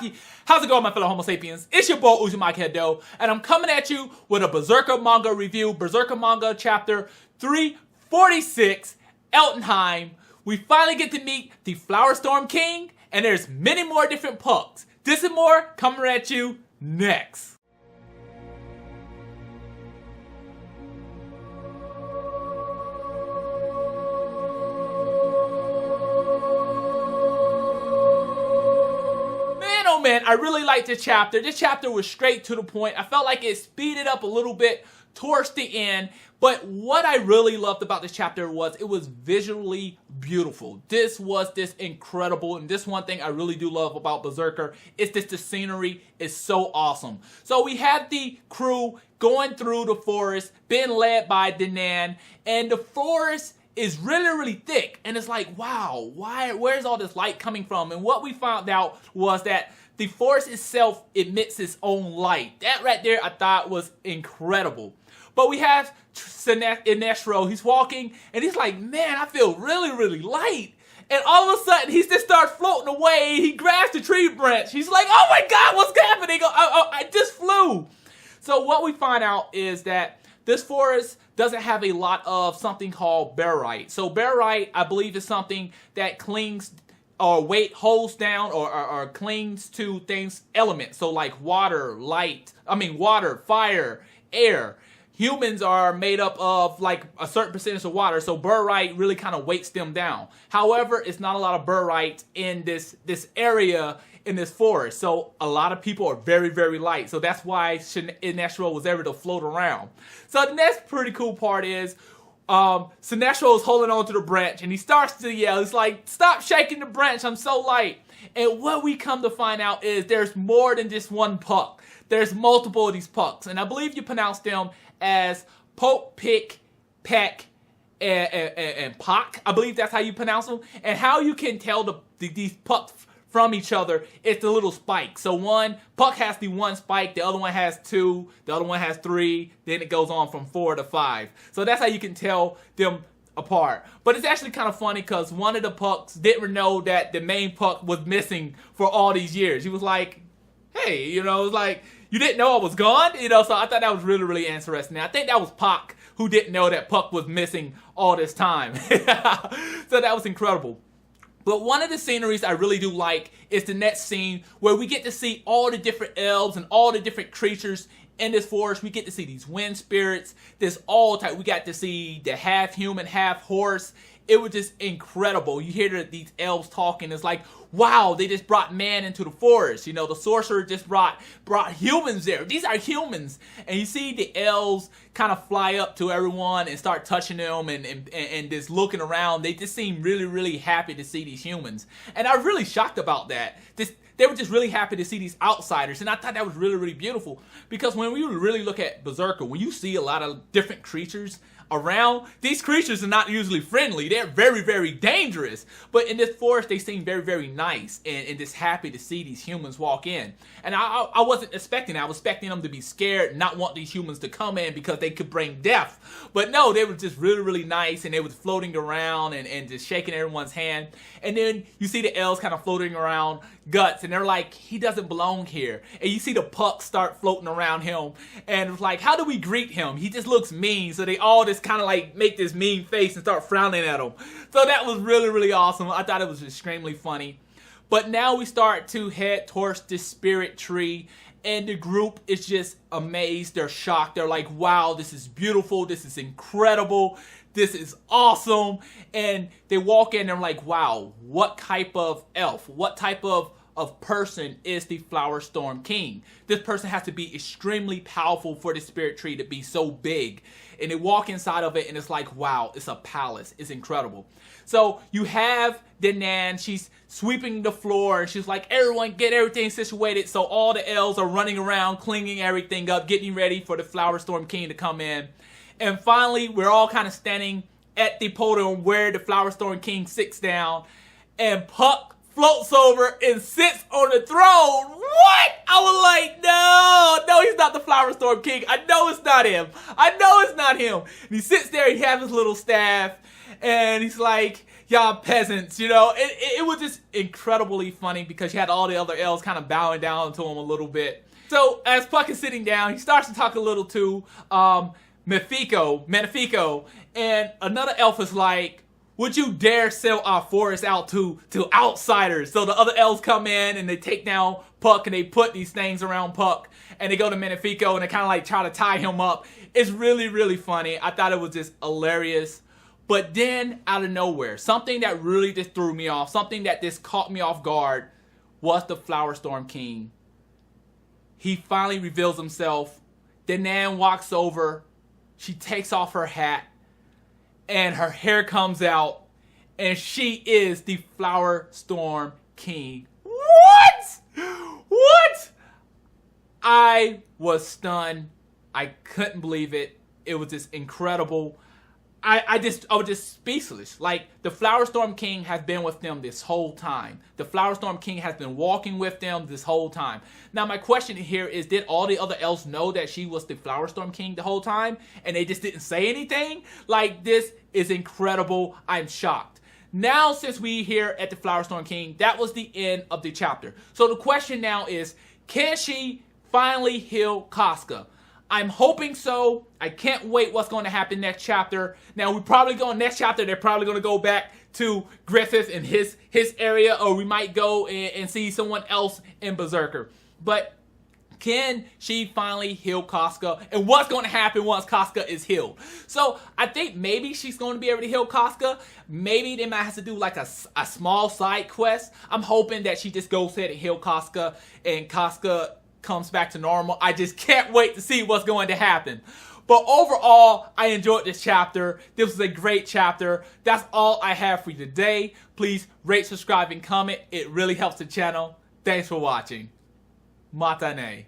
Taki. How's it going, my fellow Homo sapiens? It's your boy Uzumaki Hadou, and I'm coming at you with a Berserker manga review. Berserker manga chapter 346, Eltenheim. We finally get to meet the Flowerstorm King, and there's many more different pucks. This and more coming at you next. Man, I really liked this chapter. This chapter was straight to the point. I felt like it speeded up a little bit towards the end. But what I really loved about this chapter was it was visually beautiful. This was incredible. And this one thing I really do love about Berserker is the scenery is so awesome. So we have the crew going through the forest, being led by Danan. And the forest is really thick. And it's like, wow, where's all this light coming from? And what we found out was that the forest itself emits its own light. That right there I thought was incredible. But we have Sinestro. He's walking and he's like, man, I feel really light. And all of a sudden he just starts floating away. He grabs the tree branch. He's like, oh my God, what's happening? I just flew. So what we find out is that this forest doesn't have a lot of something called barite. So barite, I believe, is something that clings or holds down or clings to things, elements. So like water, fire, air. Humans are made up of like a certain percentage of water, so barite really kind of weights them down. However, it's not a lot of barite in this area in this forest, so a lot of people are very light. So that's why Sinestro was able to float around. So the next pretty cool part is Sinestro is holding on to the branch and he starts to yell. He's like, stop shaking the branch, I'm so light. And what we come to find out is there's more than just one puck. There's multiple of these pucks, and I believe you pronounce them as Poke, Pick, Peck, and Pock. I believe that's how you pronounce them. And how you can tell these pucks from each other is the little spike. So one puck has the one spike, the other one has two, the other one has three, then it goes on from 4 to 5. So that's how you can tell them apart. But it's actually kind of funny because one of the pucks didn't know that the main puck was missing for all these years. He was like, hey, it was like, you didn't know I was gone? So I thought that was really interesting. I think that was Pock who didn't know that Puck was missing all this time. So that was incredible. But one of the sceneries I really do like is the next scene where we get to see all the different elves and all the different creatures in this forest. We get to see these wind spirits, this all type. We got to see the half human, half horse. It was just incredible. You hear these elves talking. It's like, wow, they just brought man into the forest. The sorcerer just brought humans there. These are humans. And you see the elves kind of fly up to everyone and start touching them and just looking around. They just seem really happy to see these humans. And I was really shocked about that. They were just really happy to see these outsiders. And I thought that was really beautiful. Because when we really look at Berserker, when you see a lot of different creatures around, these creatures are not usually friendly. They're very dangerous. But in this forest, they seem very nice and just happy to see these humans walk in. And I wasn't expecting that. I was expecting them to be scared, not want these humans to come in because they could bring death. But no, they were just really nice, and they was floating around and just shaking everyone's hand. And then you see the elves kind of floating around Guts, and they're like, he doesn't belong here. And you see the pucks start floating around him, and it's like, how do we greet him? He just looks mean. So they all just kind of like make this mean face and start frowning at him. So that was really awesome. I thought it was extremely funny. But now we start to head towards the spirit tree, and the group is just amazed. They're shocked. They're like, wow, this is beautiful. This is incredible. This is awesome. And they walk in and they're like, wow, what type of elf, what type of person is the Flowerstorm King? This person has to be extremely powerful for the spirit tree to be so big. And they walk inside of it and it's like, wow, it's a palace. It's incredible. So you have Danan, she's sweeping the floor and she's like, everyone get everything situated. So all the elves are running around, cleaning everything up, getting ready for the Flowerstorm King to come in. And finally, we're all kind of standing at the podium where the Flowerstorm King sits down, and Puck floats over and sits on the throne. What? I was like, no, he's not the Flowerstorm King. I know it's not him. And he sits there, he has his little staff, and he's like, y'all peasants, you know. It was just incredibly funny because you had all the other elves kind of bowing down to him a little bit. So as Puck is sitting down, he starts to talk a little to Magnifico, and another elf is like, would you dare sell our forest out to outsiders? So the other elves come in and they take down Puck and they put these things around Puck and they go to Magnifico and they kind of like try to tie him up. It's really, really funny. I thought it was just hilarious. But then out of nowhere, something that really just threw me off, something that just caught me off guard was the Flowerstorm King. He finally reveals himself. Danan walks over. She takes off her hat. And her hair comes out. And she is the Flowerstorm King. What? What? I was stunned. I couldn't believe it. It was just incredible. I was just speechless. Like, the Flowerstorm King has been with them this whole time. The Flowerstorm King has been walking with them this whole time. Now, my question here is, did all the other elves know that she was the Flowerstorm King the whole time? And they just didn't say anything? Like, this is incredible. I'm shocked. Now, since we here at the Flowerstorm King, that was the end of the chapter. So the question now is, can she finally heal Casca? I'm hoping so. I can't wait what's going to happen next chapter. Now, we're probably going next chapter. They're probably going to go back to Griffith and his area, or we might go and see someone else in Berserker. But can she finally heal Casca? And what's going to happen once Casca is healed? So I think maybe she's going to be able to heal Casca. Maybe they might have to do like a small side quest. I'm hoping that she just goes ahead and heal Casca and Casca comes back to normal. I just can't wait to see what's going to happen. But overall, I enjoyed this chapter. This was a great chapter. That's all I have for you today. Please rate, subscribe, and comment. It really helps the channel. Thanks for watching. Matane.